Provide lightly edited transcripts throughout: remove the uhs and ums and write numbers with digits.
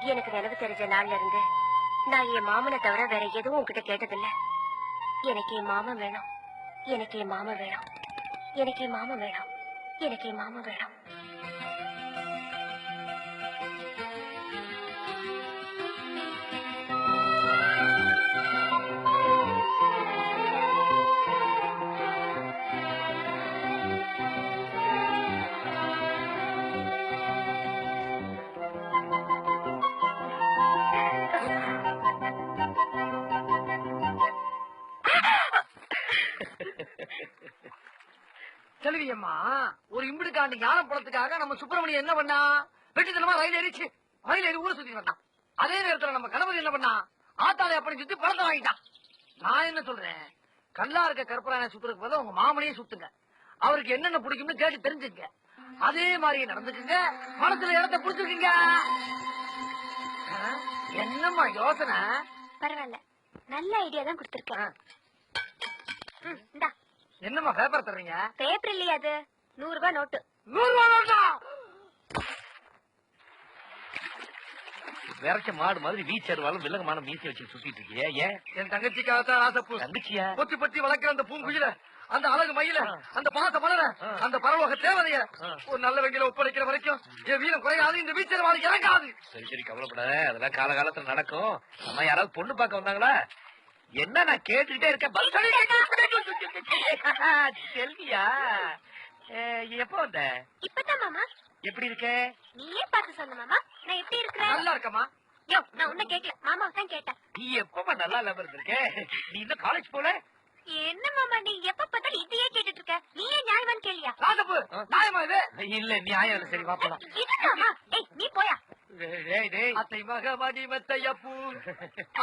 எனக்கு நினைவு தெரிஞ்ச நாள்ல இருந்து நான் என் மாமனை தவிர வேற எதுவும் உங்ககிட்ட கேட்டதில்ல. எனக்கு என் மாமன் வேணும், எனக்கு என் மாமன் வேணும், எனக்கு என் மாமன் வேணும், எனக்கு என் மாமன் வேணும். செல்வியம்மா, ஒரு இம்பிடுக்காண்டி ஞானம் படத்துக்காக நம்ம சுப்பிரமணியம் என்ன பண்ணா? வெட்டித்தனமா ரயில் ஏறிச்சு, ரயில் ஏறி ஊரை சுத்தி வந்தான். அதே நேரத்துல நம்ம கணவர் என்ன பண்ணா? ஆத்தாளை அப்படி சுத்தி பணத்தை வாங்கிட்டான். நான் என்ன சொல்றேன், கல்லா இருக்க கற்பராயனை சுத்துறதுக்கு பதிலா உங்க மாமனையே சுத்துங்க. அவருக்கு என்னென்ன பிடிக்கும்னு கேட்டு தெரிஞ்சுங்க. அதே மாதிரி நடந்துக்குங்க, மனசுல இடத்த புடிச்சுக்குங்க. என்னம்மா யோசனை? பரவாயில்ல, நல்ல ஐடியா தான் கொடுத்திருக்கேன். என்னம்மா பேப்பர் தர்றீங்க? பேப்பர் இல்லையா அது? 100 ரூபாய் நோட்டு. 100 ரூபாய் நோட்டா? விரைச்ச மாடு மாதிரி வீச்சருவாலும் வில்லங்கமான மீசி வச்சு சுத்திட்டு இருக்கியா? ஏன்? என் தங்கச்சிக்காகத்தான் ஆசைப்பு. தங்கச்சியா? பொத்தி பொத்தி வளர்க்கிற அந்த பூங்குயில, அந்த அழகு மயில, அந்த பாச மலர, அந்த பரலோக தேவதைய ஒரு நல்ல வங்கியில ஒப்படைக்கிற வரைக்கும் என் வீரம் குறையாது, இந்த வீச்சருவாளுக்கு இறங்காது. சரி சரி, கவலைப்படாத, அதெல்லாம் காலகாலத்துல நடக்கும். அம்மா யாராவது பொண்ணு பார்க்க வந்தாங்களா? என்ன நான் கேட்டுக்கிட்டே இருக்கேன். செல்வியா, எப்ப வந்த? இப்பதான் மாமா. எப்படி இருக்க? நீயே பார்த்து சொல்லு மாமா, நான் எப்படி இருக்கிறேன்? நல்லா இருக்கமா? நான் உன்ன கேட்கல, மாமா தான் கேட்டேன். நீ எப்பமா நல்லா இல்லாம இருந்திருக்க? நீ இன்னும் காலேஜ் போல? என்ன மாமா நீ எப்ப பார்த்தாலும் இதையே கேட்டுட்டு இருக்க? நீயே நியாயமான்னு கேளியா? ராசப்பு, நியாயமா இது? இல்ல நியாயம் இல்ல. சரி வாப்பலாம். நீ போயா. அத்தை மக மதிமத்தையப்பூ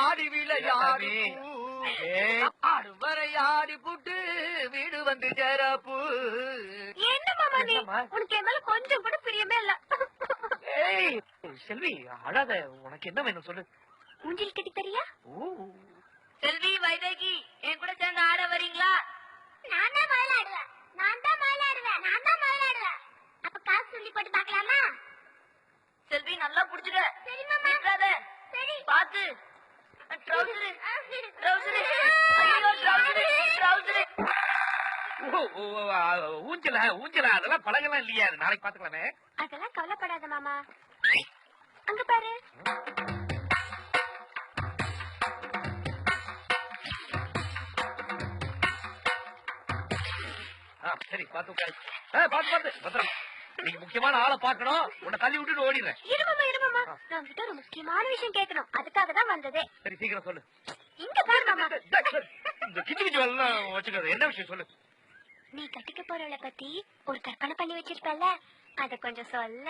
ஆடி விளையாடி ஆடு வரை ஆடி புட்டு வீடு வந்து ஜரப்பூ. என்ன மாமா நீ? உனக்கு என் மேல கொஞ்சம் கூட பிரியமே இல்ல. செல்வி அழாத, உனக்கு என்ன வேணும் சொல்லு. ஊஞ்சல் கட்டி தெரியா? செல்வி, வைதேகி, என் கூட சேர்ந்து ஆட வரீங்களா? நான் தான் முதல்ல ஆடுவேன், நான் தான் முதல்ல ஆடுவேன், நான் தான் முதல்ல ஆடுவேன். அப்ப காசு சொல்லி போட்டு பார்க்கலாமா? செல்வி நல்லா புடிச்சுக்க. சரி மாமா. விட்டுறாத. சரி. பாத்து. ட்ரவுசரு, ட்ரவுசரு, ஐயோ ட்ரவுசரு, ட்ரவுசரு. ஊஞ்சலா ஊஞ்சலா அதெல்லாம் பழகலாம் இல்லையா? நாளைக்கு பாத்துக்கலாமே. அதெல்லாம் கவலைப்படாத மாமா. அங்க பாரு. சரி பாத்து உட்காரு. பாத்து பாத்து பத்திரம். நீங்க முக்கியமான ஆளை பாக்கணும். உன்னை தள்ளி விட்டுட்டு ஓடிடுறேன். இருமாமா இருமாமா, நான் கிட்ட ஒரு முக்கியமான விஷயம் கேட்கணும், அதுக்காக தான் வந்ததே. சரி சீக்கிரம் சொல்லு. இங்க பாரு மாமா. இந்த கிச்சு கிச்சு எல்லாம் வச்சுக்கிறது என்ன விஷயம் சொல்லு. நீ கட்டிக்க போறவளை பத்தி ஒரு கற்பனை பண்ணி வச்சிருப்பல, அத கொஞ்சம் சொல்ல.